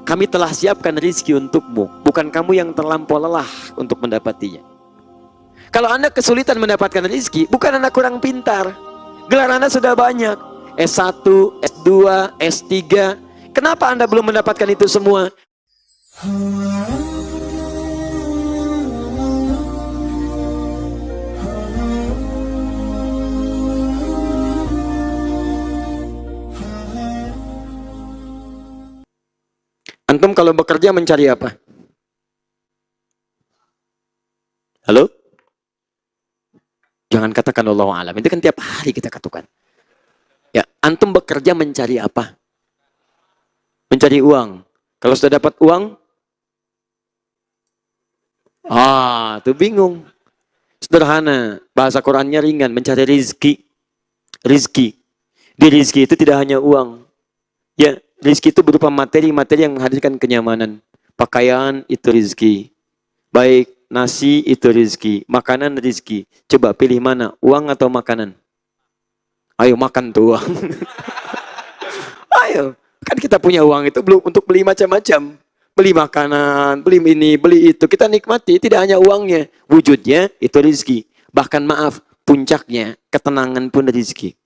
Kami telah siapkan rizki untukmu, bukan kamu yang terlampau lelah untuk mendapatinya. Kalau Anda kesulitan mendapatkan rizki, bukan Anda kurang pintar. Gelar Anda sudah banyak, S1, S2, S3. Kenapa Anda belum mendapatkan itu semua? Antum kalau bekerja mencari apa? Halo? Jangan katakan Allahu a'lam. Itu kan tiap hari kita katakan. Ya, antum bekerja mencari apa? Mencari uang. Kalau sudah dapat uang, tuh bingung. Sederhana, bahasa Qurannya ringan, mencari rizki. Rizki. Di rizki itu tidak hanya uang. Ya, rizki itu berupa materi-materi yang menghadirkan kenyamanan. Pakaian itu rizki. Baik, nasi itu rizki. Makanan rizki. Coba pilih mana, uang atau makanan? Ayo makan tuh uang. Ayo, kan kita punya uang itu belum untuk beli macam-macam. Beli makanan, beli ini, beli itu. Kita nikmati, tidak hanya uangnya. Wujudnya itu rizki. Bahkan maaf, puncaknya ketenangan pun rizki.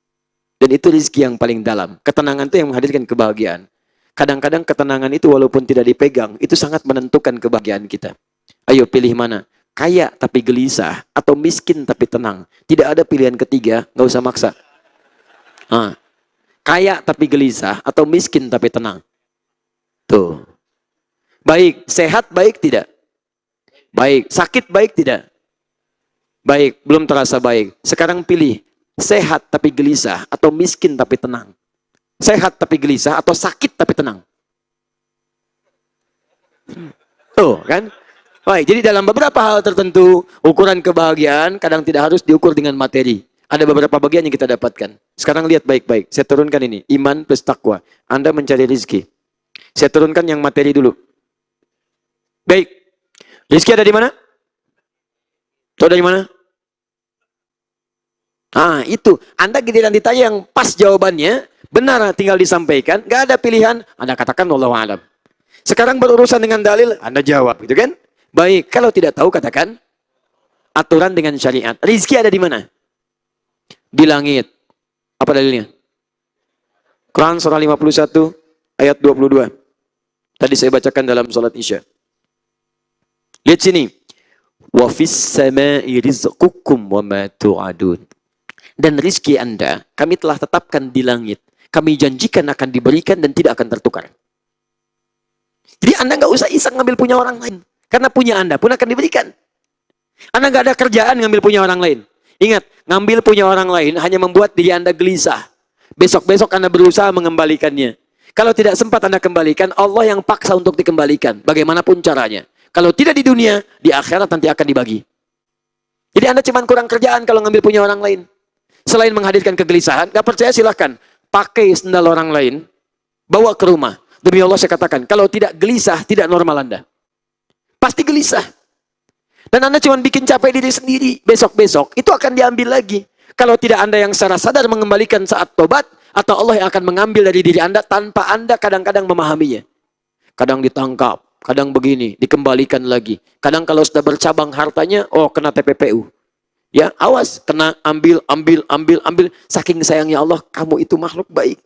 Dan itu rizki yang paling dalam. Ketenangan itu yang menghadirkan kebahagiaan. Kadang-kadang ketenangan itu walaupun tidak dipegang, itu sangat menentukan kebahagiaan kita. Ayo pilih mana? Kaya tapi gelisah, atau miskin tapi tenang. Tidak ada pilihan ketiga, nggak usah maksa. Kaya tapi gelisah, atau miskin tapi tenang. Tuh. Baik, sehat baik tidak? Baik, sakit baik tidak? Baik, belum terasa baik. Sekarang pilih. Sehat tapi gelisah atau miskin tapi tenang? Sehat tapi gelisah atau sakit tapi tenang? Tuh kan? Baik, jadi dalam beberapa hal tertentu ukuran kebahagiaan kadang tidak harus diukur dengan materi. Ada beberapa bagian yang kita dapatkan. Sekarang lihat baik-baik. Saya turunkan ini, iman plus takwa. Anda mencari rezeki. Saya turunkan yang materi dulu. Baik. Rezeki ada di mana? Itu ada di mana? Itu. Anda giliran ditanya yang pas jawabannya, benar tinggal disampaikan, nggak ada pilihan, Anda katakan wallahu a'lam. Sekarang berurusan dengan dalil, Anda jawab, gitu kan? Baik, kalau tidak tahu katakan aturan dengan syariat. Rizki ada di mana? Di langit. Apa dalilnya? Quran surah 51 ayat 22. Tadi saya bacakan dalam salat Isya. Lihat sini. Wa fis sama'i rizqukum wa ma tu'adun. Dan rizki Anda, kami telah tetapkan di langit. Kami janjikan akan diberikan dan tidak akan tertukar. Jadi Anda nggak usah iseng ngambil punya orang lain. Karena punya Anda pun akan diberikan. Anda nggak ada kerjaan ngambil punya orang lain. Ingat, ngambil punya orang lain hanya membuat diri Anda gelisah. Besok-besok Anda berusaha mengembalikannya. Kalau tidak sempat Anda kembalikan, Allah yang paksa untuk dikembalikan. Bagaimanapun caranya. Kalau tidak di dunia, di akhirat nanti akan dibagi. Jadi Anda cuma kurang kerjaan kalau ngambil punya orang lain. Selain menghadirkan kegelisahan, gak percaya silahkan. Pakai sendal orang lain, bawa ke rumah. Demi Allah saya katakan, kalau tidak gelisah, tidak normal Anda. Pasti gelisah. Dan Anda cuma bikin capek diri sendiri. Besok-besok, itu akan diambil lagi. Kalau tidak Anda yang secara sadar mengembalikan saat tobat, atau Allah yang akan mengambil dari diri Anda tanpa Anda kadang-kadang memahaminya. Kadang ditangkap, kadang begini, dikembalikan lagi. Kadang kalau sudah bercabang hartanya, kena TPPU. Ya, awas, kena ambil. Saking sayangnya Allah, kamu itu makhluk baik.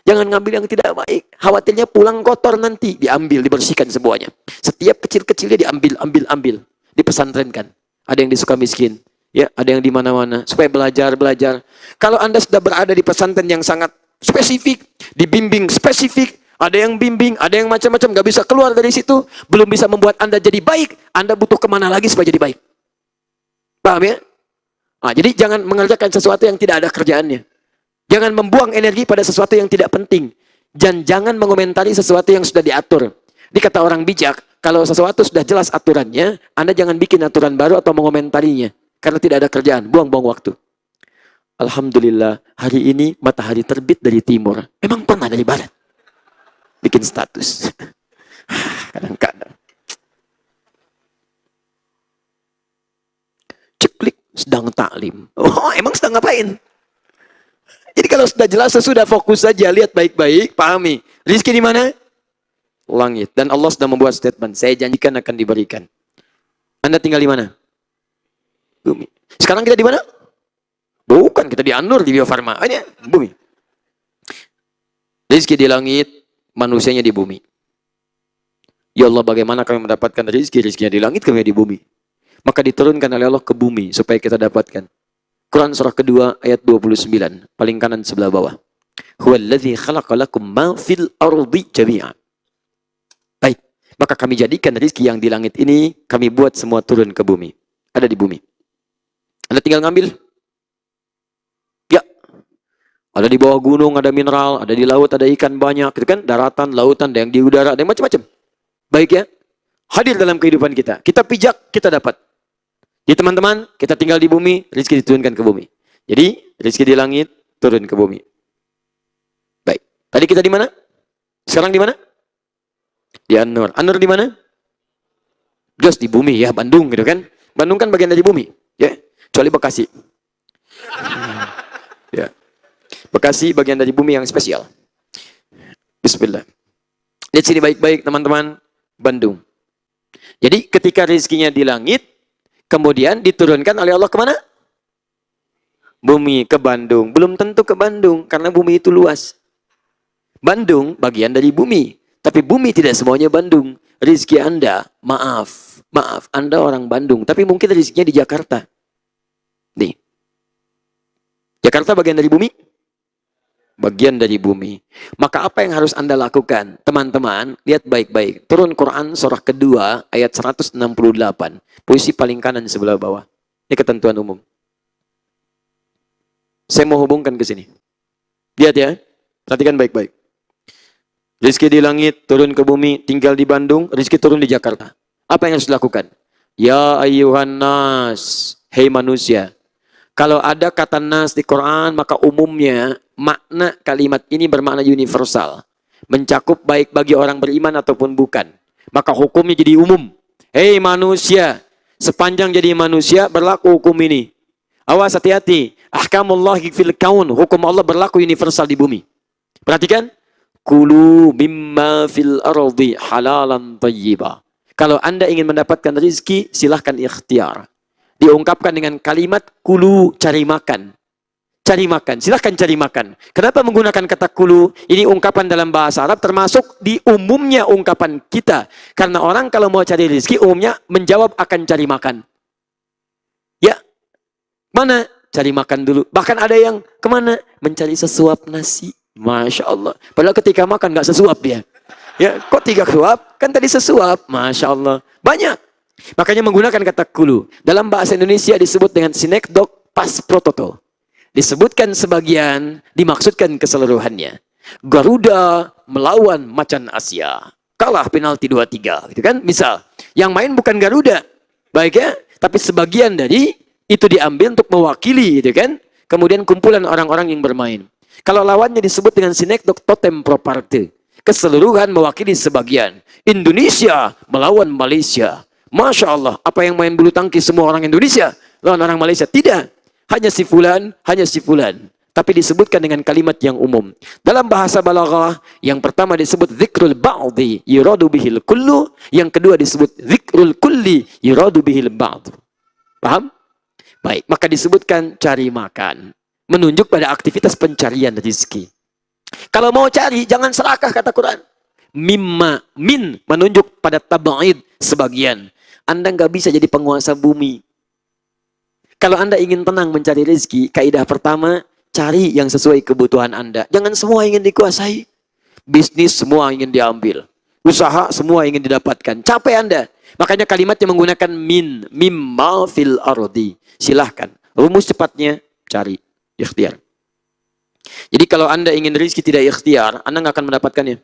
Jangan ngambil yang tidak baik. Khawatirnya pulang kotor nanti. Diambil, dibersihkan semuanya. Setiap kecil-kecilnya diambil. Dipesantrenkan. Ada yang di Sukamiskin. Ya, ada yang di mana-mana. Supaya belajar. Kalau Anda sudah berada di pesantren yang sangat spesifik, dibimbing spesifik, ada yang bimbing, ada yang macam-macam, nggak bisa keluar dari situ, belum bisa membuat Anda jadi baik, Anda butuh kemana lagi supaya jadi baik? Paham ya? Jadi jangan mengerjakan sesuatu yang tidak ada kerjaannya. Jangan membuang energi pada sesuatu yang tidak penting. Dan jangan mengomentari sesuatu yang sudah diatur. Ini kata orang bijak, kalau sesuatu sudah jelas aturannya, Anda jangan bikin aturan baru atau mengomentarinya. Karena tidak ada kerjaan, buang-buang waktu. Alhamdulillah, hari ini matahari terbit dari timur. Emang pernah dari barat? Bikin status. Kadang-kadang. Ceklik, sedang taklim. Emang sedang ngapain? Jadi kalau sudah jelas, sudah fokus saja, lihat baik-baik, pahami. Rizki di mana? langit. Dan Allah sudah membuat statement, saya janjikan akan diberikan. Anda tinggal di mana? Bumi. Sekarang kita di mana? Bukan, kita di Anur, di Bio Farma. Ini bumi. Rizki di langit, manusianya di bumi. Ya Allah, bagaimana kami mendapatkan rizki? Rizkinya di langit, kami di bumi. Maka diturunkan oleh Allah ke bumi supaya kita dapatkan. Quran surah kedua ayat 29, paling kanan sebelah bawah. Huwallazi khalaqalakum ma fil ardi jami'a. Baik, maka kami jadikan rizki yang di langit ini, kami buat semua turun ke bumi. Ada di bumi. Anda tinggal ngambil. Ya. Ada di bawah gunung, ada mineral, ada di laut, ada ikan banyak, gitu kan? Daratan, lautan, ada yang di udara, ada yang macam-macam. Baik ya. Hadir dalam kehidupan kita. Kita pijak, kita dapat. Jadi teman-teman, kita tinggal di bumi, rezeki diturunkan ke bumi. Jadi, rezeki di langit, turun ke bumi. Baik. Tadi kita di mana? Sekarang di mana? Di Anur. Anur di mana? Jos di bumi ya, Bandung gitu kan. Bandung kan bagian dari bumi. Ya. Kecuali Bekasi. Ya. Bekasi bagian dari bumi yang spesial. Bismillah. Lihat sini baik-baik teman-teman. Bandung. Jadi ketika rezekinya di langit, kemudian diturunkan oleh Allah kemana? Bumi, ke Bandung. Belum tentu ke Bandung, karena bumi itu luas. Bandung bagian dari bumi. Tapi bumi tidak semuanya Bandung. Rezeki Anda, maaf, Anda orang Bandung. Tapi mungkin rezekinya di Jakarta. Nih. Jakarta bagian dari bumi? Bagian dari bumi. Maka apa yang harus Anda lakukan? Teman-teman, lihat baik-baik. Turun Quran surah kedua ayat 168. Posisi paling kanan sebelah bawah. Ini ketentuan umum. Saya mau hubungkan ke sini. Lihat ya. Perhatikan baik-baik. Rizki di langit, turun ke bumi, tinggal di Bandung, rizki turun di Jakarta. Apa yang harus dilakukan? Ya ayyuhan nas, hei manusia. Kalau ada kata nas di Quran, maka umumnya makna kalimat ini bermakna universal. Mencakup baik bagi orang beriman ataupun bukan. Maka hukumnya jadi umum. Hei manusia, sepanjang jadi manusia berlaku hukum ini. Awas hati-hati. Ahkamullahi fil kaun. Hukum Allah berlaku universal di bumi. Perhatikan. Kulu mimma fil ardi halalan tayyiba. Kalau Anda ingin mendapatkan rezeki, silahkan ikhtiar. Diungkapkan dengan kalimat kulu, cari makan. Cari makan, silahkan cari makan. Kenapa menggunakan kata kulu? Ini ungkapan dalam bahasa Arab termasuk di umumnya ungkapan kita. Karena orang kalau mau cari rezeki umumnya menjawab akan cari makan. Ya, mana? Cari makan dulu. Bahkan ada yang kemana? Mencari sesuap nasi. Masya Allah. Padahal ketika makan nggak sesuap ya. Ya, kok 3 suap? Kan tadi sesuap. Masya Allah. Banyak. Makanya menggunakan kata kulu. Dalam bahasa Indonesia disebut dengan sinekdok pas prototo. Disebutkan sebagian, dimaksudkan keseluruhannya. Garuda melawan macan Asia. Kalah penalti 2-3. Gitu kan? Misal, yang main bukan Garuda. Baik ya? Tapi sebagian dari itu diambil untuk mewakili. Gitu kan? Kemudian kumpulan orang-orang yang bermain. Kalau lawannya disebut dengan sinekdok totem proparte. Keseluruhan mewakili sebagian. Indonesia melawan Malaysia. Masya Allah, apa yang main bulu tangkis semua orang Indonesia lawan orang Malaysia? Tidak. Hanya si fulan, hanya si fulan. Tapi disebutkan dengan kalimat yang umum. Dalam bahasa balaghah, yang pertama disebut zikrul ba'di yuradu bihil kullu. Yang kedua disebut zikrul kulli yuradu bihil ba'd. Paham? Baik, maka disebutkan cari makan. Menunjuk pada aktivitas pencarian rezeki. Kalau mau cari, jangan serakah kata Quran. Mimma, min, menunjuk pada tabaid sebagian. Anda nggak bisa jadi penguasa bumi. Kalau Anda ingin tenang mencari rezeki, kaidah pertama, cari yang sesuai kebutuhan Anda. Jangan semua ingin dikuasai. Bisnis semua ingin diambil. Usaha semua ingin didapatkan. Capek Anda. Makanya kalimatnya menggunakan min, mimma fil ardi. Silahkan. Rumus cepatnya, cari. Ikhtiar. Jadi kalau Anda ingin rezeki tidak ikhtiar, Anda nggak akan mendapatkannya.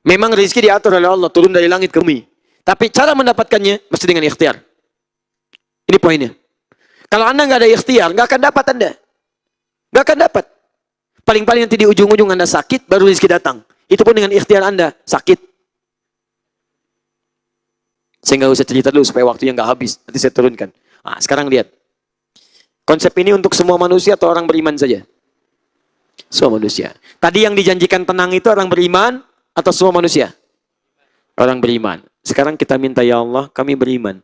Memang rezeki diatur oleh Allah, turun dari langit ke bumi. Tapi cara mendapatkannya mesti dengan ikhtiar. Ini poinnya. Kalau Anda nggak ada ikhtiar, nggak akan dapat Anda. Nggak akan dapat. Paling-paling nanti di ujung-ujung Anda sakit, baru rezeki datang. Itu pun dengan ikhtiar Anda, sakit. Saya nggak usah cerita dulu supaya waktunya nggak habis. Nanti saya turunkan. Nah, sekarang lihat. Konsep ini untuk semua manusia atau orang beriman saja? Semua manusia. Tadi yang dijanjikan tenang itu orang beriman, atau semua manusia? Orang beriman. Sekarang kita minta, ya Allah, kami beriman.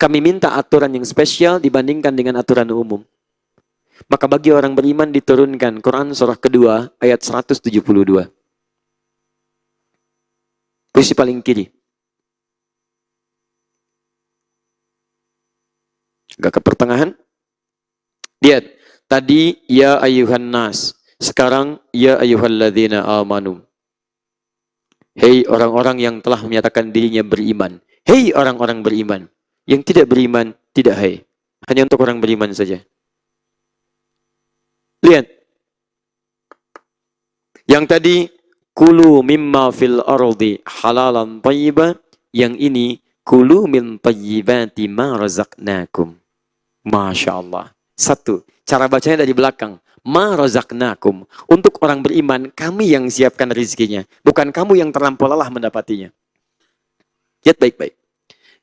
Kami minta aturan yang spesial dibandingkan dengan aturan umum. Maka bagi orang beriman diturunkan Quran surah kedua ayat 172. Posisi paling kiri. Agak ke pertengahan. Lihat, tadi ya ayuhan nas, sekarang ya ayyuhalladzina amanu. Hei orang-orang yang telah menyatakan dirinya beriman. Hei orang-orang beriman. Yang tidak beriman, tidak hai. Hanya untuk orang beriman saja. Lihat. Yang tadi, kulu mimma fil ardi halalan tayyiba. Yang ini, kulu min tayyibati ma razaqnakum. Masya Allah. Satu, cara bacanya dari belakang. Ma razaqnakum. Untuk orang beriman, kami yang siapkan rezekinya. Bukan kamu yang terlampau lelah mendapatinya. Lihat baik-baik.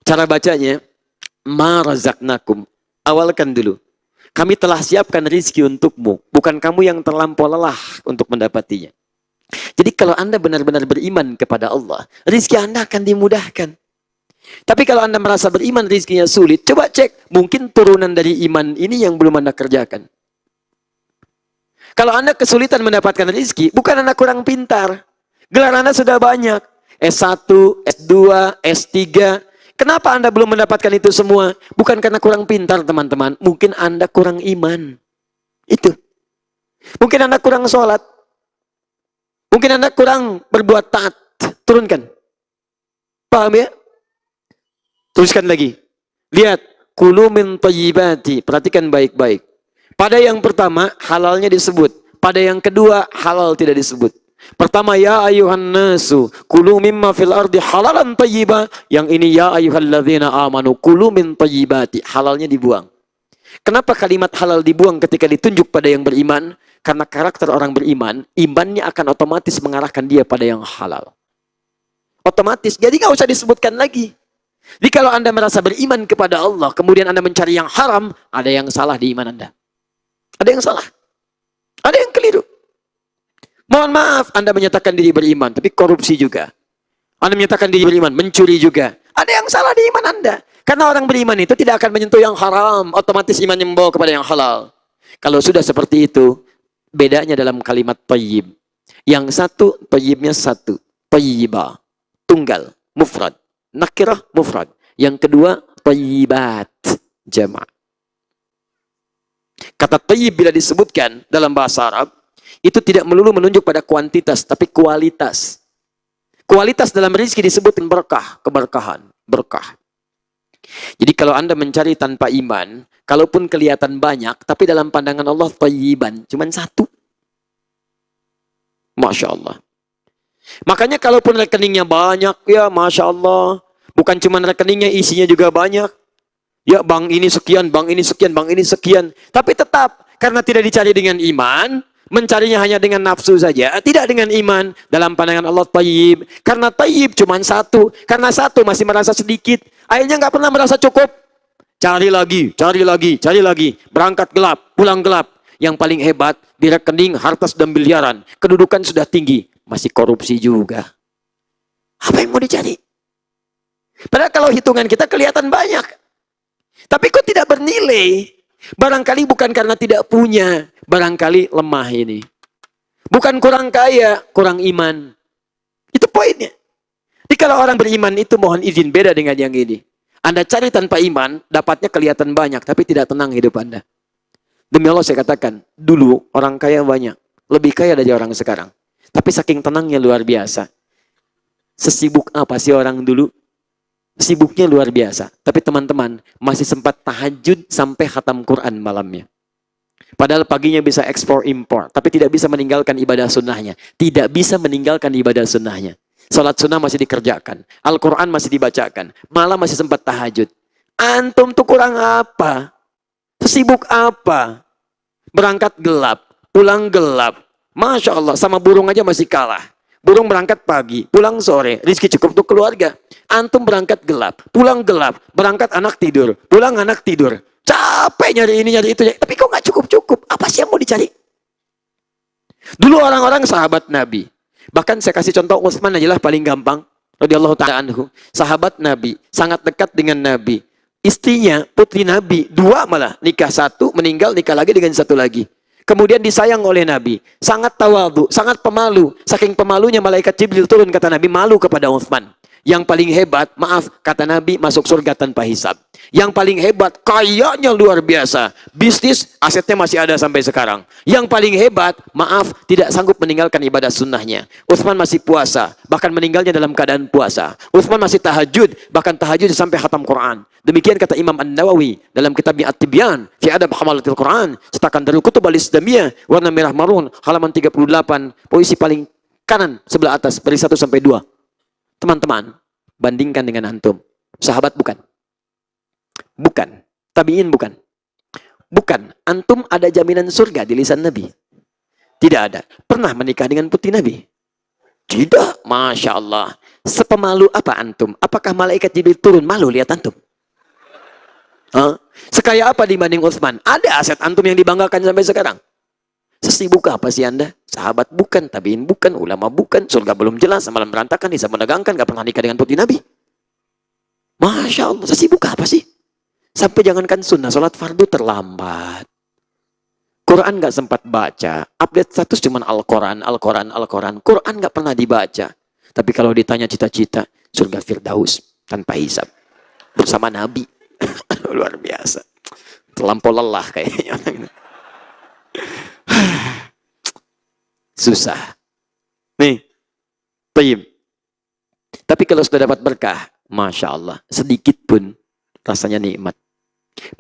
Cara bacanya, ma razaqnakum. Awalkan dulu. Kami telah siapkan rezeki untukmu. Bukan kamu yang terlampau lelah untuk mendapatinya. Jadi kalau Anda benar-benar beriman kepada Allah, rezeki Anda akan dimudahkan. Tapi kalau Anda merasa beriman rezekinya sulit, coba cek. Mungkin turunan dari iman ini yang belum Anda kerjakan. Kalau Anda kesulitan mendapatkan rezeki, bukan Anda kurang pintar. Gelar Anda sudah banyak. S1, S2, S3. Kenapa Anda belum mendapatkan itu semua? Bukan karena kurang pintar, teman-teman. Mungkin Anda kurang iman. Itu. Mungkin Anda kurang sholat. Mungkin Anda kurang berbuat taat. Turunkan. Paham ya? Tuliskan lagi. Lihat. Kulu min tayyibati. Perhatikan baik-baik. Pada yang pertama, halalnya disebut. Pada yang kedua, halal tidak disebut. Pertama, ya ayuhan nasu, kulu mimma fil ardi halalan tayyiba. Yang ini, ya ayyuhalladzina amanu, kulu min tayyibati. Halalnya dibuang. Kenapa kalimat halal dibuang ketika ditunjuk pada yang beriman? Karena karakter orang beriman, imannya akan otomatis mengarahkan dia pada yang halal. Otomatis, jadi nggak usah disebutkan lagi. Jadi kalau Anda merasa beriman kepada Allah, kemudian Anda mencari yang haram, ada yang salah di iman Anda. Ada yang salah. Ada yang keliru. Mohon maaf, Anda menyatakan diri beriman, tapi korupsi juga. Anda menyatakan diri beriman, mencuri juga. Ada yang salah di iman Anda. Karena orang beriman itu tidak akan menyentuh yang haram. Otomatis imannya membawa kepada yang halal. Kalau sudah seperti itu, bedanya dalam kalimat tayyib. Yang satu, tayyibnya satu. Tayyiba. Tunggal. Mufrad. Nakirah, mufrad. Yang kedua, tayyibat. Jama'. Kata tayyib bila disebutkan dalam bahasa Arab, itu tidak melulu menunjuk pada kuantitas, tapi kualitas. Kualitas dalam rezeki disebut berkah, keberkahan, berkah. Jadi kalau Anda mencari tanpa iman, kalaupun kelihatan banyak, tapi dalam pandangan Allah tayyiban, cuma satu. Masya Allah. Makanya kalaupun rekeningnya banyak, ya Masya Allah. Bukan cuma rekeningnya, isinya juga banyak. Ya bank ini sekian, bank ini sekian, bank ini sekian. Tapi tetap, karena tidak dicari dengan iman, mencarinya hanya dengan nafsu saja, tidak dengan iman. Dalam pandangan Allah tayyib. Karena tayyib cuma satu. Karena satu masih merasa sedikit. Akhirnya nggak pernah merasa cukup. Cari lagi, cari lagi, cari lagi. Berangkat gelap, pulang gelap. Yang paling hebat, di rekening harta sudah miliaran. Kedudukan sudah tinggi. Masih korupsi juga. Apa yang mau dicari? Padahal kalau hitungan kita kelihatan banyak. Tapi kok tidak bernilai? Barangkali bukan karena tidak punya. Barangkali lemah ini. Bukan kurang kaya, kurang iman. Itu poinnya. Jadi kalau orang beriman itu mohon izin beda dengan yang ini. Anda cari tanpa iman, dapatnya kelihatan banyak. Tapi tidak tenang hidup Anda. Demi Allah saya katakan, dulu orang kaya banyak. Lebih kaya dari orang sekarang. Tapi saking tenangnya luar biasa. Sesibuk apa sih orang dulu? Sibuknya luar biasa. Tapi teman-teman masih sempat tahajud sampai khatam Quran malamnya. Padahal paginya bisa ekspor impor. Tapi tidak bisa meninggalkan ibadah sunnahnya. Tidak bisa meninggalkan ibadah sunnahnya. Salat sunnah masih dikerjakan. Al-Quran masih dibacakan. Malam masih sempat tahajud. Antum tuh kurang apa? Sibuk apa? Berangkat gelap. Pulang gelap. Masya Allah. Sama burung aja masih kalah. Burung berangkat pagi, pulang sore, rezeki cukup untuk keluarga. Antum berangkat gelap, pulang gelap, berangkat anak tidur, pulang anak tidur. Capek nyari ini, nyari itu. Tapi kok nggak cukup-cukup? Apa sih yang mau dicari? Dulu orang-orang sahabat Nabi, Bahkan saya kasih contoh Utsman aja lah paling gampang. Radhiyallahu ta'ala anhu. Sahabat Nabi, sangat dekat dengan Nabi. Istrinya, putri Nabi, dua malah. Nikah satu, meninggal, nikah lagi dengan satu lagi. Kemudian disayang oleh Nabi. Sangat tawadhu, sangat pemalu. Saking pemalunya malaikat Jibril turun, kata Nabi, malu kepada Utsman. Yang paling hebat, maaf, kata Nabi, masuk surga tanpa hisab. Yang paling hebat, kayanya luar biasa. Bisnis, asetnya masih ada sampai sekarang. Yang paling hebat, maaf, tidak sanggup meninggalkan ibadah sunnahnya. Utsman masih puasa, bahkan meninggalnya dalam keadaan puasa. Utsman masih tahajud, bahkan tahajud sampai khatam Quran. Demikian kata Imam An-Nawawi dalam kitabnya At-Tibyan fi Adab Hamalatil Quran, cetakan Darul Kutub Al-Islamiyah, warna merah marun, halaman 38, posisi paling kanan sebelah atas, dari 1 sampai 2. Teman-teman, bandingkan dengan antum. Sahabat bukan. Bukan. Tabi'in bukan. Bukan. Antum ada jaminan surga di lisan Nabi? Tidak ada. Pernah menikah dengan putri Nabi? Tidak. Masya Allah. Sepemalu apa antum? Apakah malaikat Jibril turun malu lihat antum? Sekaya apa dibanding Utsman? Ada aset antum yang dibanggakan sampai sekarang? Sesibuk apa sih Anda? Sahabat bukan, tabiin bukan, ulama bukan, surga belum jelas, amalan berantakan, bisa menegangkan, gak pernah nikah dengan putri Nabi. Masya Allah, sesibuk apa sih? Sampai jangankan sunnah, sholat fardu terlambat. Quran gak sempat baca, update status cuman Al-Quran, Al-Quran, Al-Quran. Quran gak pernah dibaca. Tapi kalau ditanya cita-cita, surga Firdaus, tanpa hisab. Bersama Nabi. Luar biasa. Terlampau lelah kayaknya. Susah. Nih, tayyib. Tapi kalau sudah dapat berkah, Masya Allah, sedikit pun rasanya nikmat.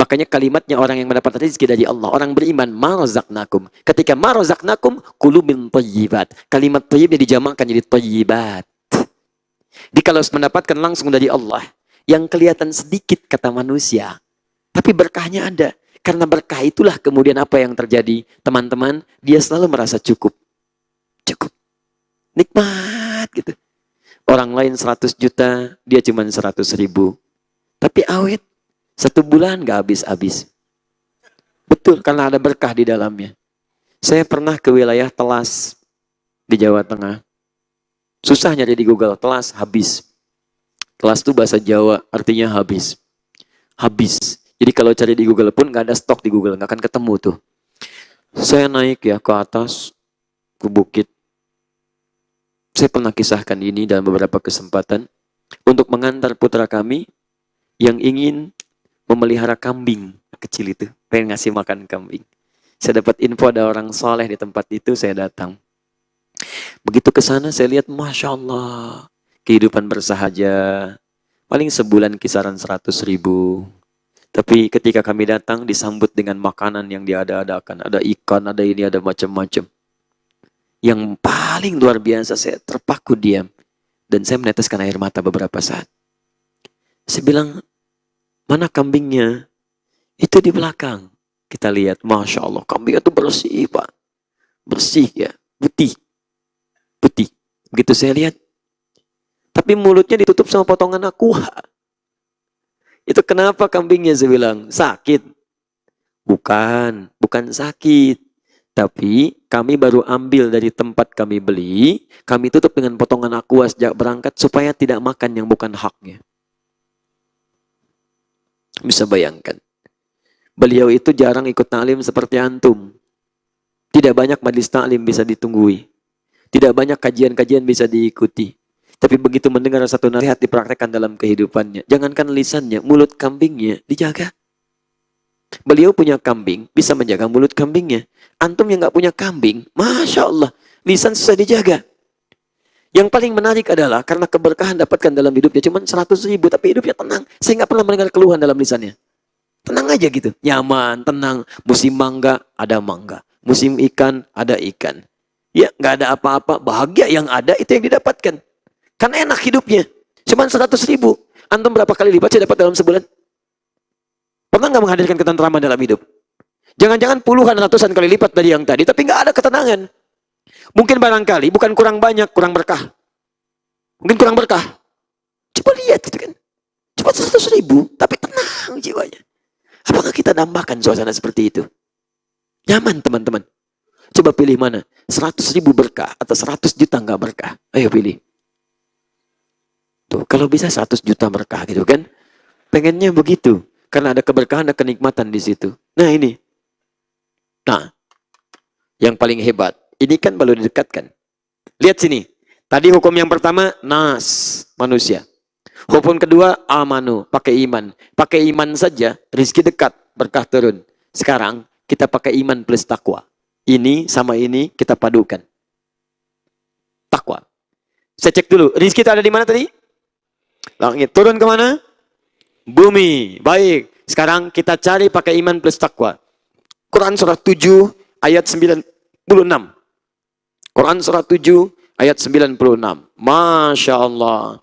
Makanya kalimatnya orang yang mendapat rezeki dari Allah, orang beriman, ma razaqnakum. Ketika ma razaqnakum, kulu min thayyibat. Kalimat thayyib dijamakkan jadi thayyibat. Jadi kalau mendapatkan langsung dari Allah, yang kelihatan sedikit kata manusia, tapi berkahnya ada. Karena berkah itulah kemudian apa yang terjadi. Teman-teman, dia selalu merasa cukup. Cukup. Nikmat gitu. Orang lain 100 juta, dia cuma 100.000. Tapi awet. 1 bulan gak habis-habis. Betul, karena ada berkah di dalamnya. Saya pernah ke wilayah Telas di Jawa Tengah. Susah nyari di Google, Telas habis. Telas itu bahasa Jawa, artinya habis. Habis. Jadi kalau cari di Google pun nggak ada stok di Google, nggak akan ketemu tuh. Saya naik ya ke atas, ke bukit. Saya pernah kisahkan ini dalam beberapa kesempatan. Untuk mengantar putra kami yang ingin memelihara kambing kecil itu. Pengen ngasih makan kambing. Saya dapat info ada orang soleh di tempat itu, saya datang. Begitu ke sana saya lihat, Masya Allah. Kehidupan bersahaja. Paling sebulan kisaran 100.000. Tapi ketika kami datang disambut dengan makanan yang diada-adakan. Ada ikan, ada ini, ada macam-macam. Yang paling luar biasa, saya terpaku diam. Dan saya meneteskan air mata beberapa saat. Saya bilang, mana kambingnya? Itu di belakang. Kita lihat, Masya Allah, kambingnya itu bersih, Pak. Bersih ya, putih. Putih. Begitu saya lihat. Tapi mulutnya ditutup sama potongan aqua. Itu kenapa kambingnya? Saya bilang, sakit. Bukan sakit. Tapi kami baru ambil dari tempat kami beli, kami tutup dengan potongan aqua sejak berangkat supaya tidak makan yang bukan haknya. Bisa bayangkan. Beliau itu jarang ikut ta'lim seperti antum. Tidak banyak majelis ta'lim bisa ditunggui. Tidak banyak kajian-kajian bisa diikuti. Tapi begitu mendengar satu nasihat dipraktekkan dalam kehidupannya. Jangankan lisannya, mulut kambingnya dijaga. Beliau punya kambing, bisa menjaga mulut kambingnya. Antum yang nggak punya kambing, Masya Allah, lisan susah dijaga. Yang paling menarik adalah karena keberkahan dapatkan dalam hidupnya cuma 100.000, tapi hidupnya tenang. Saya nggak pernah mendengar keluhan dalam lisannya. Tenang aja gitu, nyaman, tenang. Musim mangga, ada mangga. Musim ikan, ada ikan. Ya, nggak ada apa-apa. Bahagia yang ada itu yang didapatkan. Kan enak hidupnya. Cuman 100.000. Antum berapa kali lipat saya dapat dalam sebulan? Pernah nggak menghadirkan ketentraman dalam hidup? Jangan-jangan puluhan ratusan kali lipat dari yang tadi, tapi nggak ada ketenangan. Mungkin barangkali bukan kurang banyak, kurang berkah. Mungkin kurang berkah. Coba lihat gitu kan. Coba 100.000, tapi tenang jiwanya. Apakah kita dambakan suasana seperti itu? Nyaman teman-teman. Coba pilih mana? 100.000 berkah atau 100 juta nggak berkah? Ayo pilih. Tuh, kalau bisa 100 juta berkah gitu kan. Pengennya begitu. Karena ada keberkahan, ada kenikmatan di situ. Nah ini. Nah, yang paling hebat. Ini kan baru didekatkan. Lihat sini. Tadi hukum yang pertama, nas, manusia. Hukum kedua, amanu, pakai iman. Pakai iman saja, rizki dekat, berkah turun. Sekarang, kita pakai iman plus takwa. Ini sama ini kita padukan. Takwa. Saya cek dulu, rizki itu ada di mana tadi? Langit. Turun kemana? Bumi. Baik. Sekarang kita cari pakai iman plus takwa. Quran surah 7 ayat 96. Quran surah 7 ayat 96. Masya Allah.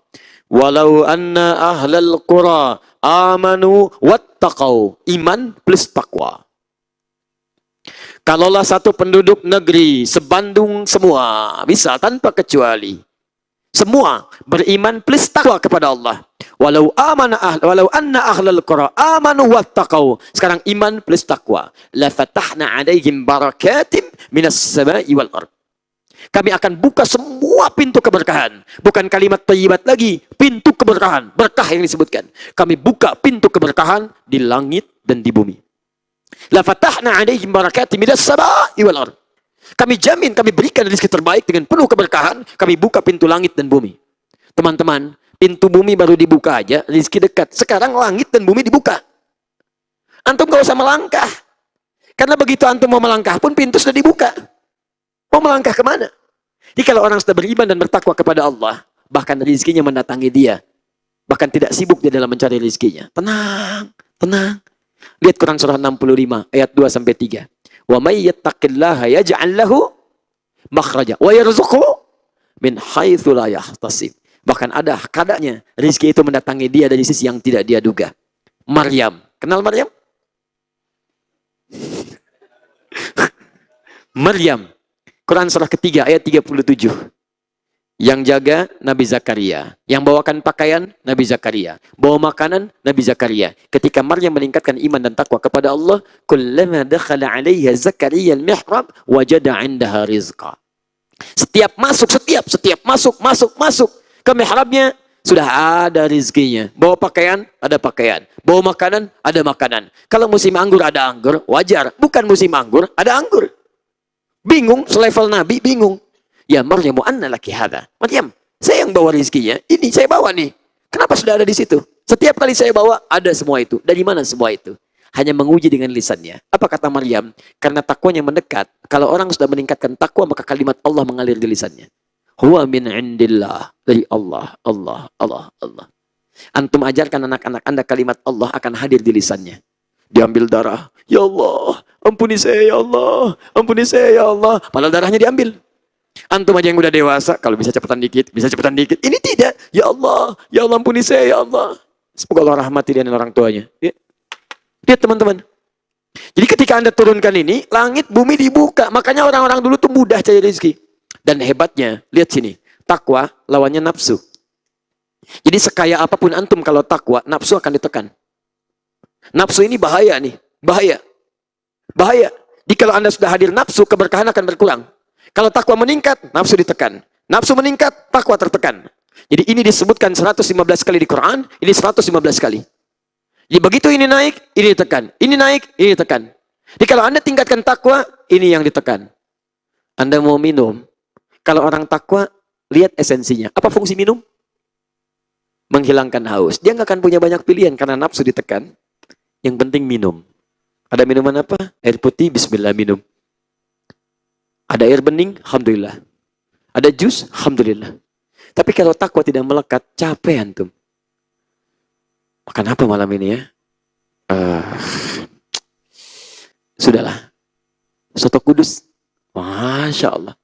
Walau anna ahlal qura amanu wattaqau. Iman plus takwa. Kalaulah satu penduduk negeri sebandung semua, bisa tanpa kecuali, semua beriman plus takwa kepada Allah. Walau anna ahlal qura amanu wattaqau. Sekarang iman plus takwa. La fatahna alaihim barakatim minas sama'i wal ard. Kami akan buka semua pintu keberkahan. Bukan kalimat thayyibat lagi, pintu keberkahan, berkah yang disebutkan. Kami buka pintu keberkahan di langit dan di bumi. La fatahna alaihim barakatim minas sama'i wal ard. Kami jamin, kami berikan rezeki terbaik dengan penuh keberkahan. Kami buka pintu langit dan bumi. Teman-teman, pintu bumi baru dibuka aja, rezeki dekat. Sekarang langit dan bumi dibuka. Antum gak usah melangkah. Karena begitu antum mau melangkah pun pintu sudah dibuka. Mau melangkah kemana? Jadi kalau orang sudah beriman dan bertakwa kepada Allah, bahkan rezekinya mendatangi dia. Bahkan tidak sibuk dia dalam mencari rezekinya. Tenang, tenang. Lihat Quran surah 65 ayat 2-3. Wa may yattaqillaha yaj'al lahu makhraja wa yarzuqhu min haitsu la yahtasib. Bahkan ada kadanya rezeki itu mendatangi dia dari sisi yang tidak dia duga. Maryam, kenal Maryam? Maryam, Quran surah ketiga ayat 37. Yang jaga Nabi Zakaria, yang bawakan pakaian Nabi Zakaria, bawa makanan Nabi Zakaria. Ketika Maryam meningkatkan iman dan takwa kepada Allah, kullama dakhala 'alaiha Zakaria al-mihrab wajada 'indaha rizqa. Setiap masuk ke mihrabnya sudah ada rizkinya. Bawa pakaian, ada pakaian. Bawa makanan, ada makanan. Kalau musim anggur ada anggur, wajar. Bukan musim anggur, ada anggur. Bingung, selevel Nabi bingung. Ya Maryam, anna laki hadha. Maryam, saya yang bawa rizkinya. Ini saya bawa nih. Kenapa sudah ada di situ? Setiap kali saya bawa, ada semua itu. Dari mana semua itu? Hanya menguji dengan lisannya. Apa kata Maryam? Karena takwanya mendekat. Kalau orang sudah meningkatkan takwa, maka kalimat Allah mengalir di lisannya. Huwa min indillah. Dari Allah, Allah, Allah, Allah. Antum ajarkan anak-anak Anda kalimat Allah akan hadir di lisannya. Diambil darah. Ya Allah, ampuni saya ya Allah. Ampuni saya ya Allah. Padahal darahnya diambil. Antum aja yang udah dewasa, kalau bisa cepetan dikit, bisa cepetan dikit. Ini tidak. Ya Allah ampuni saya ya Allah. Semoga Allah rahmati dia dan orang tuanya. Ya. Lihat teman-teman. Jadi ketika Anda turunkan ini, langit bumi dibuka. Makanya orang-orang dulu tuh mudah cari rezeki. Dan hebatnya, lihat sini. Takwa lawannya nafsu. Jadi sekaya apapun antum kalau takwa, nafsu akan ditekan. Nafsu ini bahaya nih. Bahaya. Bahaya. Jadi kalau Anda sudah hadir nafsu, keberkahan akan berkurang. Kalau takwa meningkat, nafsu ditekan. Nafsu meningkat, takwa tertekan. Jadi ini disebutkan 115 kali di Quran, ini 115 kali. Jadi begitu ini naik, ini ditekan. Ini naik, ini ditekan. Jadi kalau Anda tingkatkan takwa, ini yang ditekan. Anda mau minum. Kalau orang takwa, lihat esensinya. Apa fungsi minum? Menghilangkan haus. Dia nggak akan punya banyak pilihan karena nafsu ditekan. Yang penting minum. Ada minuman apa? Air putih, bismillah minum. Ada air bening, alhamdulillah. Ada jus, alhamdulillah. Tapi kalau takwa tidak melekat, capek antum. Makan apa malam ini ya? Sudahlah. Soto Kudus. Masya Allah.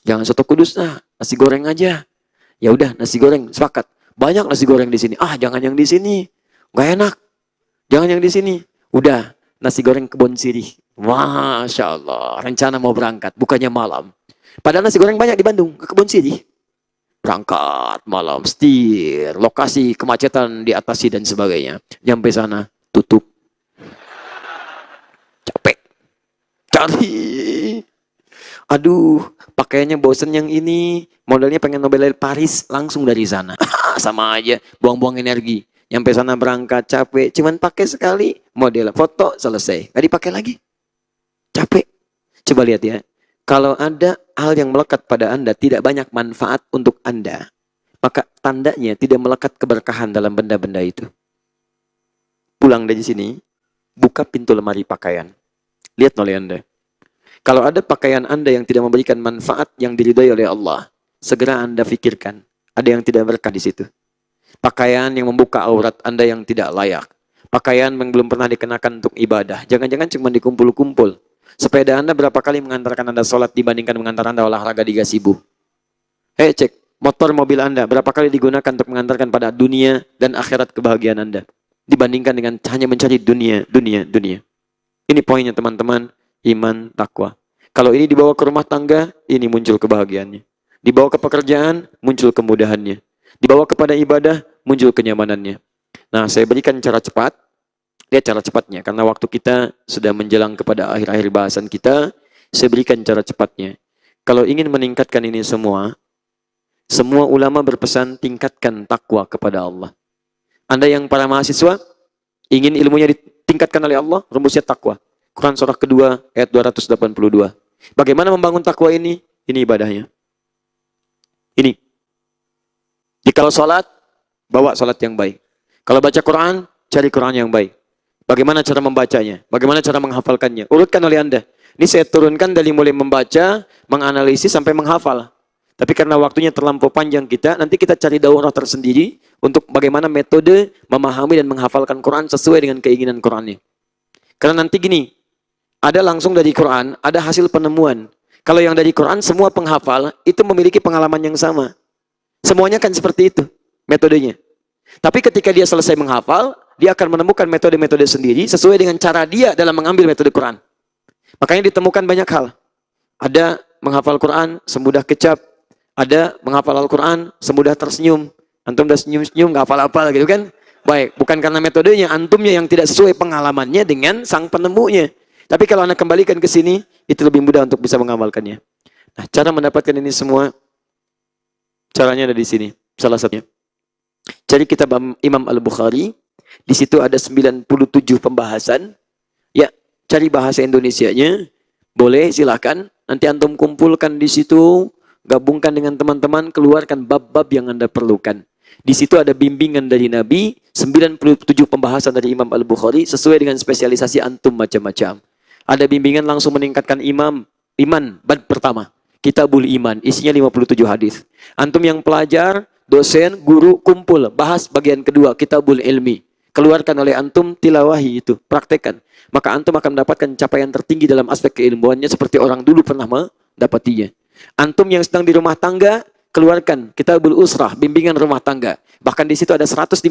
Jangan soto Kudus, nasi goreng aja. Ya udah, nasi goreng, sepakat. Banyak nasi goreng di sini. Jangan yang di sini. Nggak enak. Jangan yang di sini. Udah, nasi goreng Kebon Sirih. Masya Allah, rencana mau berangkat, bukannya malam. Padahal nasi goreng banyak di Bandung, ke Kebon Sirih. Berangkat malam, setir, lokasi kemacetan diatasi dan sebagainya. Sampai sana, tutup. Capek. Cari. Aduh, pakaiannya bosen yang ini, modelnya pengen Nobel dari Paris, langsung dari sana. Sama aja, buang-buang energi. Nyampe sana berangkat, capek, cuman pakai sekali, model, foto, selesai. Nggak dipakai lagi. Capek. Coba lihat ya. Kalau ada hal yang melekat pada Anda, tidak banyak manfaat untuk Anda, maka tandanya tidak melekat keberkahan dalam benda-benda itu. Pulang dari sini, buka pintu lemari pakaian. Lihat oleh Anda. Kalau ada pakaian Anda yang tidak memberikan manfaat yang diridhai oleh Allah, segera Anda pikirkan, ada yang tidak berkah di situ. Pakaian yang membuka aurat Anda yang tidak layak. Pakaian yang belum pernah dikenakan untuk ibadah. Jangan-jangan cuma dikumpul-kumpul. Sepeda Anda berapa kali mengantarkan Anda sholat dibandingkan mengantar Anda olahraga di gazebo? Cek, motor mobil Anda berapa kali digunakan untuk mengantarkan pada dunia dan akhirat kebahagiaan Anda? Dibandingkan dengan hanya mencari dunia. Ini poinnya teman-teman, iman, takwa. Kalau ini dibawa ke rumah tangga, ini muncul kebahagiaannya. Dibawa ke pekerjaan, muncul kemudahannya. Dibawa kepada ibadah, muncul kenyamanannya. Nah, saya berikan cara cepat. Lihat cara cepatnya, karena waktu kita sudah menjelang kepada akhir-akhir bahasan kita, saya berikan cara cepatnya. Kalau ingin meningkatkan ini semua ulama berpesan tingkatkan takwa kepada Allah. Anda yang para mahasiswa, ingin ilmunya ditingkatkan oleh Allah, rumusnya takwa. Quran surah kedua, ayat 282. Bagaimana membangun takwa ini? Ini ibadahnya. Ini. Kalau sholat, bawa sholat yang baik. Kalau baca Quran, cari Quran yang baik. Bagaimana cara membacanya? Bagaimana cara menghafalkannya? Urutkan oleh Anda. Ini saya turunkan dari mulai membaca, menganalisis, sampai menghafal. Tapi karena waktunya terlampau panjang kita, nanti kita cari daurah tersendiri untuk bagaimana metode memahami dan menghafalkan Quran sesuai dengan keinginan Qurannya. Karena nanti gini, ada langsung dari Quran, ada hasil penemuan. Kalau yang dari Quran, semua penghafal itu memiliki pengalaman yang sama. Semuanya kan seperti itu metodenya. Tapi ketika dia selesai menghafal, dia akan menemukan metode-metode sendiri sesuai dengan cara dia dalam mengambil metode Quran. Makanya ditemukan banyak hal. Ada menghafal Quran semudah kecap, ada menghafal Al-Quran semudah tersenyum. Antum udah senyum-senyum, nggak hafal-hafal gitu kan? Baik, bukan karena metodenya, antumnya yang tidak sesuai pengalamannya dengan sang penemunya. Tapi kalau Anda kembalikan ke sini, itu lebih mudah untuk bisa mengamalkannya. Nah, cara mendapatkan ini semua, caranya ada di sini. Salah satunya. Cari kitab Imam Al-Bukhari. Di situ ada 97 pembahasan. Ya, cari bahasa Indonesianya. Boleh, silakan. Nanti antum kumpulkan di situ, gabungkan dengan teman-teman, keluarkan bab-bab yang Anda perlukan. Di situ ada bimbingan dari Nabi, 97 pembahasan dari Imam Al-Bukhari, sesuai dengan spesialisasi antum macam-macam. Ada bimbingan langsung meningkatkan iman, bab pertama. Kitabul Iman, isinya 57 hadis. Antum yang pelajar, dosen, guru, kumpul, bahas bagian kedua, Kitabul Ilmi. Keluarkan oleh antum, tilawahi itu, praktekkan. Maka antum akan mendapatkan capaian tertinggi dalam aspek keilmuannya seperti orang dulu pernah mendapatinya. Antum yang sedang di rumah tangga, keluarkan Kitabul Usrah, bimbingan rumah tangga. Bahkan di situ ada 156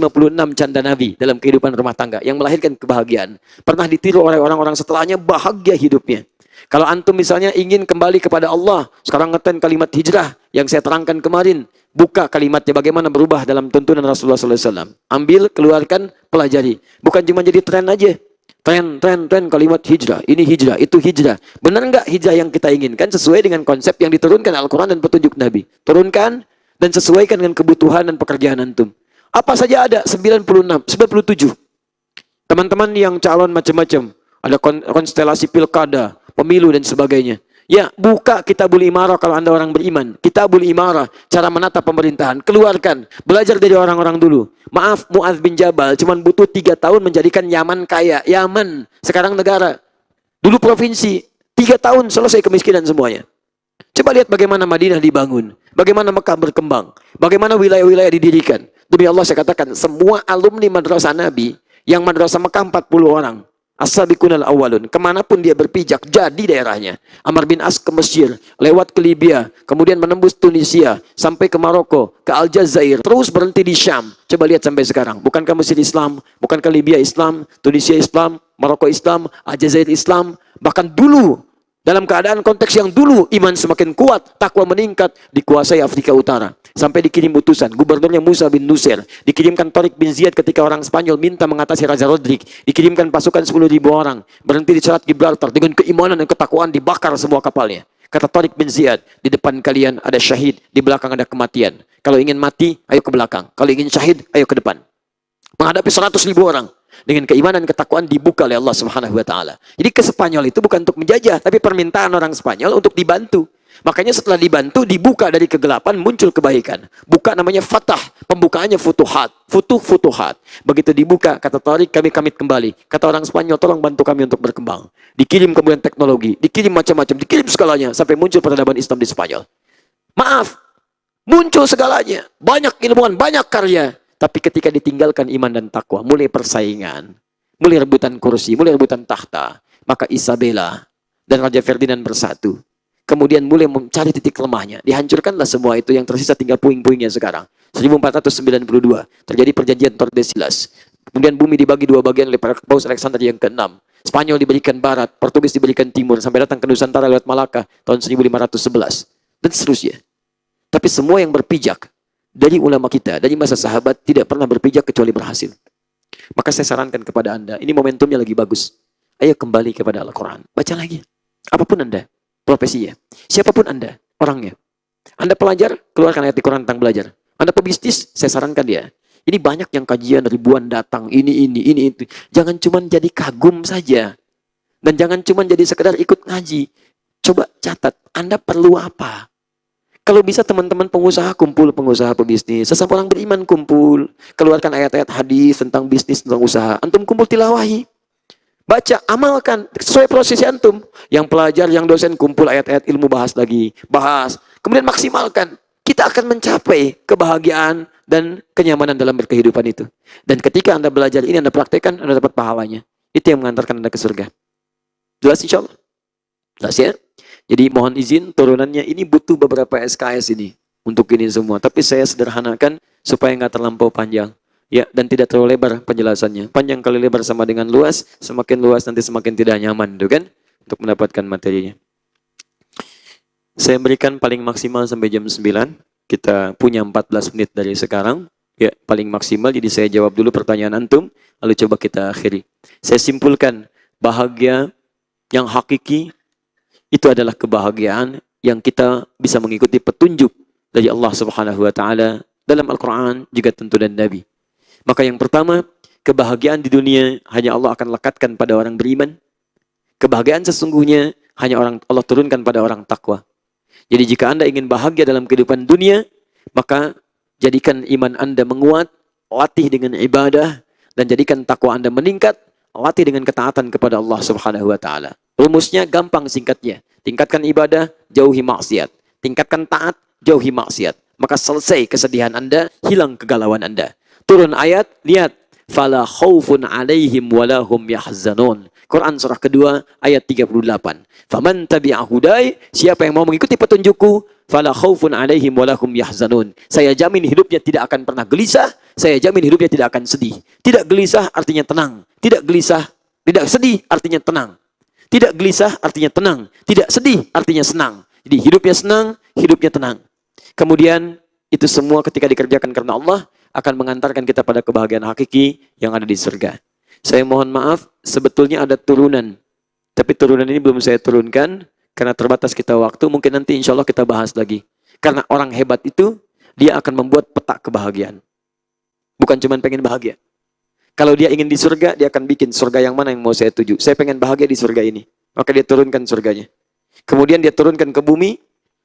canda Nabi dalam kehidupan rumah tangga yang melahirkan kebahagiaan. Pernah ditiru oleh orang-orang setelahnya, bahagia hidupnya. Kalau antum misalnya ingin kembali kepada Allah, sekarang ngeten kalimat hijrah yang saya terangkan kemarin, buka kalimatnya bagaimana berubah dalam tuntunan Rasulullah SAW. Ambil, keluarkan, pelajari. Bukan cuma jadi tren aja. Tren kalimat hijrah. Ini hijrah, itu hijrah. Benar nggak hijrah yang kita inginkan sesuai dengan konsep yang diturunkan Al-Quran dan petunjuk Nabi? Turunkan dan sesuaikan dengan kebutuhan dan pekerjaan antum. Apa saja ada? 97. Teman-teman yang calon macam-macam. Ada konstelasi pilkada, pemilu dan sebagainya. Ya, buka Kitabul Imarah kalau Anda orang beriman. Kitabul Imarah, cara menata pemerintahan. Keluarkan, belajar dari orang-orang dulu. Maaf, Mu'adz bin Jabal cuma butuh 3 tahun menjadikan Yaman kaya. Yaman, sekarang negara. Dulu provinsi, 3 tahun selesai kemiskinan semuanya. Coba lihat bagaimana Madinah dibangun. Bagaimana Mekah berkembang. Bagaimana wilayah-wilayah didirikan. Demi Allah saya katakan, semua alumni madrasah Nabi, yang madrasah Mekah 40 orang. As-sabiqunal awwalun, kemanapun dia berpijak, jadi daerahnya. Amr bin As ke Mesir, lewat ke Libya, kemudian menembus Tunisia, sampai ke Maroko, ke Aljazair, terus berhenti di Syam. Coba lihat sampai sekarang, bukankah Mesir Islam, bukankah Libya Islam, Tunisia Islam, Maroko Islam, Aljazair Islam, bahkan dulu Dalam keadaan konteks yang dulu iman semakin kuat, takwa meningkat, dikuasai Afrika Utara. Sampai dikirim utusan, gubernurnya Musa bin Nusir. Dikirimkan Tariq bin Ziyad ketika orang Spanyol minta mengatasi Raja Rodrik. Dikirimkan pasukan 10.000 orang. Berhenti di Selat Gibraltar. Dengan keimanan dan ketakwaan dibakar semua kapalnya. Kata Tariq bin Ziyad, di depan kalian ada syahid, di belakang ada kematian. Kalau ingin mati, ayo ke belakang. Kalau ingin syahid, ayo ke depan. Menghadapi 100.000 orang. Dengan keimanan ketakwaan dibuka oleh Allah Subhanahu wa taala. Jadi ke Spanyol itu bukan untuk menjajah, tapi permintaan orang Spanyol untuk dibantu. Makanya setelah dibantu dibuka dari kegelapan muncul kebaikan. Buka namanya fatah, pembukaannya futuhat, futuhat. Begitu dibuka kata Tariq kami kembali. Kata orang Spanyol tolong bantu kami untuk berkembang. Dikirim kemudian teknologi, dikirim macam-macam, dikirim segalanya sampai muncul peradaban Islam di Spanyol. Maaf, muncul segalanya, banyak ilmuwan, banyak karya. Tapi ketika ditinggalkan iman dan takwa, mulai persaingan, mulai rebutan kursi, mulai rebutan tahta, maka Isabella dan Raja Ferdinand bersatu. Kemudian mulai mencari titik lemahnya. Dihancurkanlah semua itu, yang tersisa tinggal puing-puingnya sekarang. 1492 terjadi perjanjian Tordesillas. Kemudian bumi dibagi dua bagian oleh Paus Alexander yang ke-6. Spanyol diberikan barat, Portugis diberikan timur, sampai datang ke Nusantara lewat Malaka tahun 1511. Dan seterusnya. Tapi semua yang berpijak dari ulama kita, dari masa sahabat, tidak pernah berpijak kecuali berhasil. Maka saya sarankan kepada Anda, ini momentumnya lagi bagus. Ayo kembali kepada Al-Quran. Baca lagi. Apapun Anda, profesinya. Siapapun Anda, orangnya. Anda pelajar, keluarkan ayat di Quran tentang belajar. Anda pebisnis, saya sarankan dia. Ini banyak yang kajian, ribuan datang, ini, itu. Jangan cuma jadi kagum saja. Dan jangan cuma jadi sekedar ikut ngaji. Coba catat, Anda perlu apa? Kalau bisa teman-teman pengusaha kumpul, pengusaha pebisnis. Sesama orang beriman kumpul. Keluarkan ayat-ayat hadis tentang bisnis, tentang usaha. Antum kumpul tilawahi. Baca, amalkan. Sesuai prosesi antum. Yang pelajar, yang dosen kumpul ayat-ayat ilmu, bahas lagi. Bahas. Kemudian maksimalkan. Kita akan mencapai kebahagiaan dan kenyamanan dalam berkehidupan itu. Dan ketika Anda belajar ini, Anda praktekkan, Anda dapat pahalanya. Itu yang mengantarkan Anda ke surga. Jelas insya Allah? Jelas ya? Jadi mohon izin turunannya ini butuh beberapa SKS ini untuk ini semua. Tapi saya sederhanakan supaya nggak terlampau panjang. Ya, dan tidak terlalu lebar penjelasannya. Panjang kali lebar sama dengan luas, semakin luas nanti semakin tidak nyaman, gitu kan? Untuk mendapatkan materinya. Saya berikan paling maksimal sampai jam 9. Kita punya 14 menit dari sekarang. Ya, paling maksimal. Jadi saya jawab dulu pertanyaan antum, lalu coba kita akhiri. Saya simpulkan, bahagia yang hakiki itu adalah kebahagiaan yang kita bisa mengikuti petunjuk dari Allah Subhanahu wa taala dalam Al-Qur'an juga tentu dan Nabi. Maka yang pertama, kebahagiaan di dunia hanya Allah akan lekatkan pada orang beriman. Kebahagiaan sesungguhnya hanya Allah turunkan pada orang takwa. Jadi jika Anda ingin bahagia dalam kehidupan dunia, maka jadikan iman Anda menguat, latih dengan ibadah, dan jadikan takwa Anda meningkat, latih dengan ketaatan kepada Allah Subhanahu wa taala. Rumusnya gampang singkatnya. Tingkatkan ibadah, jauhi maksiat. Tingkatkan taat, jauhi maksiat. Maka selesai kesedihan Anda, hilang kegalauan Anda. Turun ayat, lihat. Fala khaufun alaihim walahum yahzanun. Quran surah kedua ayat 38. Faman tabi'a hudai, siapa yang mau mengikuti petunjukku, fala khaufun alaihim walahum yahzanun. Saya jamin hidupnya tidak akan pernah gelisah, saya jamin hidupnya tidak akan sedih. Tidak gelisah artinya tenang, tidak gelisah, tidak sedih artinya tenang. Tidak gelisah artinya tenang, tidak sedih artinya senang. Jadi hidupnya senang, hidupnya tenang. Kemudian itu semua ketika dikerjakan karena Allah akan mengantarkan kita pada kebahagiaan hakiki yang ada di surga. Saya mohon maaf, sebetulnya ada turunan. Tapi turunan ini belum saya turunkan karena terbatas kita waktu. Mungkin nanti insya Allah kita bahas lagi. Karena orang hebat itu dia akan membuat peta kebahagiaan. Bukan cuma pengen bahagia. Kalau dia ingin di surga, dia akan bikin surga yang mana yang mau saya tuju. Saya pengen bahagia di surga ini. Maka dia turunkan surganya. Kemudian dia turunkan ke bumi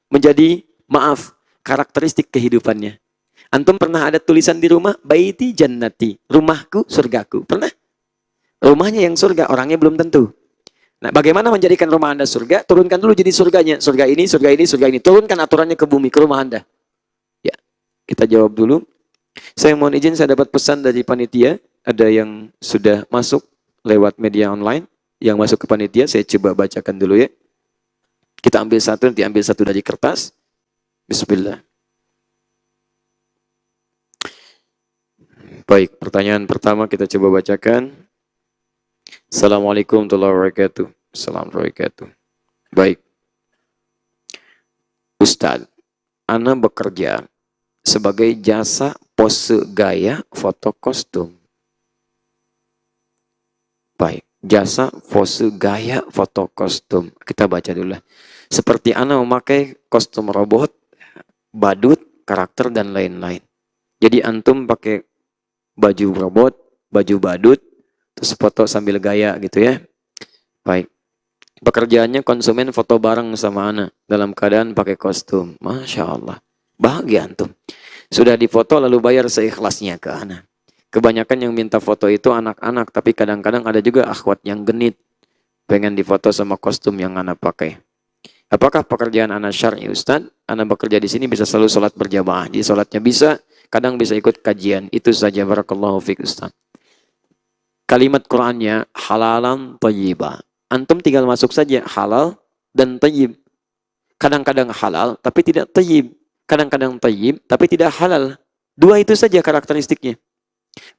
menjadi, maaf, karakteristik kehidupannya. Antum pernah ada tulisan di rumah, baiti jannati, rumahku, surgaku. Pernah? Rumahnya yang surga, orangnya belum tentu. Nah, bagaimana menjadikan rumah Anda surga? Turunkan dulu jadi surganya. Surga ini, surga ini, surga ini. Turunkan aturannya ke bumi, ke rumah Anda. Ya, kita jawab dulu. Saya mohon izin, saya dapat pesan dari panitia. Ada yang sudah masuk lewat media online. Yang masuk ke panitia, saya coba bacakan dulu ya. Kita ambil satu, nanti ambil satu dari kertas. Bismillah. Baik, pertanyaan pertama kita coba bacakan. Assalamualaikum warahmatullahi wabarakatuh. Assalamualaikum warahmatullahi wabarakatuh. Baik, Ustadz, Ana bekerja sebagai jasa pose gaya foto kostum. Baik, jasa pose gaya foto kostum. Kita baca dulu lah. Seperti Ana memakai kostum robot, badut, karakter, dan lain-lain. Jadi antum pakai baju robot, baju badut, terus foto sambil gaya gitu ya. Baik. Pekerjaannya konsumen foto bareng sama Ana dalam keadaan pakai kostum. Masya Allah. Bahagia antum. Sudah difoto lalu bayar seikhlasnya ke Ana. Kebanyakan yang minta foto itu anak-anak, tapi kadang-kadang ada juga akhwat yang genit. Pengen difoto sama kostum yang Ana pakai. Apakah pekerjaan Ana syar'i Ustaz? Ana bekerja di sini bisa selalu sholat berjamaah. Jadi sholatnya bisa, kadang bisa ikut kajian. Itu saja, barakallahu fiik Ustaz. Kalimat Qur'annya halalan thayyibah. Antum tinggal masuk saja halal dan thayyib. Kadang-kadang halal tapi tidak thayyib. Kadang-kadang thayyib tapi tidak halal. Dua itu saja karakteristiknya.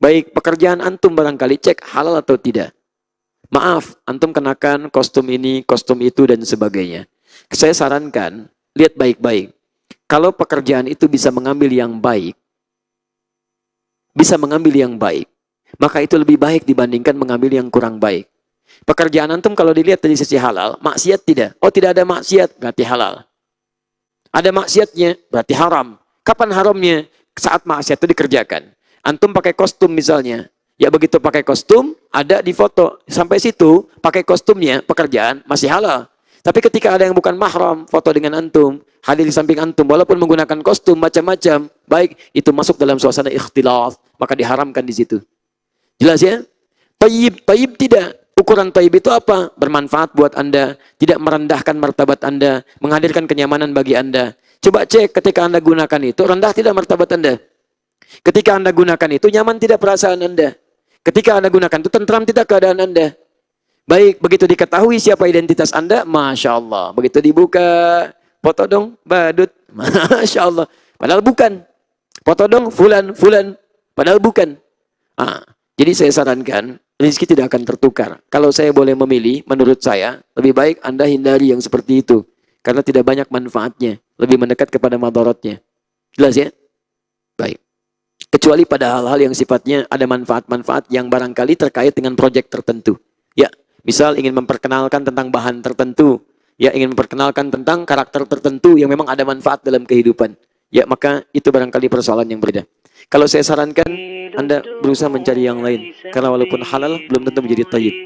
Baik, pekerjaan antum barangkali cek halal atau tidak. Maaf, antum kenakan kostum ini, kostum itu, dan sebagainya. Saya sarankan, lihat baik-baik. Kalau pekerjaan itu bisa mengambil yang baik, maka itu lebih baik dibandingkan mengambil yang kurang baik. Pekerjaan antum kalau dilihat dari sisi halal, maksiat tidak. Oh, tidak ada maksiat, berarti halal. Ada maksiatnya, berarti haram. Kapan haramnya? Saat maksiat itu dikerjakan. Antum pakai kostum misalnya. Ya begitu pakai kostum, ada di foto. Sampai situ, pakai kostumnya, pekerjaan masih halal. Tapi ketika ada yang bukan mahram, foto dengan antum, hadir di samping antum, walaupun menggunakan kostum macam-macam, baik, itu masuk dalam suasana ikhtilaf, maka diharamkan di situ. Jelas ya? Tayyib tidak. Ukuran tayyib itu apa? Bermanfaat buat Anda, tidak merendahkan martabat Anda, menghadirkan kenyamanan bagi Anda. Coba cek ketika Anda gunakan itu, rendah tidak martabat Anda. Ketika Anda gunakan itu, nyaman tidak perasaan Anda. Ketika Anda gunakan itu, tentram tidak keadaan Anda. Baik, begitu diketahui siapa identitas Anda, Masya Allah. Begitu dibuka, foto dong, badut. Masya Allah. Padahal bukan. Foto dong, fulan. Padahal bukan. Jadi saya sarankan, rezeki tidak akan tertukar. Kalau saya boleh memilih, menurut saya, lebih baik Anda hindari yang seperti itu. Karena tidak banyak manfaatnya. Lebih mendekat kepada madaratnya. Jelas ya? Baik. Kecuali pada hal-hal yang sifatnya ada manfaat-manfaat yang barangkali terkait dengan proyek tertentu. Ya, misal ingin memperkenalkan tentang bahan tertentu. Ya, ingin memperkenalkan tentang karakter tertentu yang memang ada manfaat dalam kehidupan. Ya, maka itu barangkali persoalan yang berbeda. Kalau saya sarankan, Anda berusaha mencari yang lain. Karena walaupun halal, belum tentu menjadi thayyib.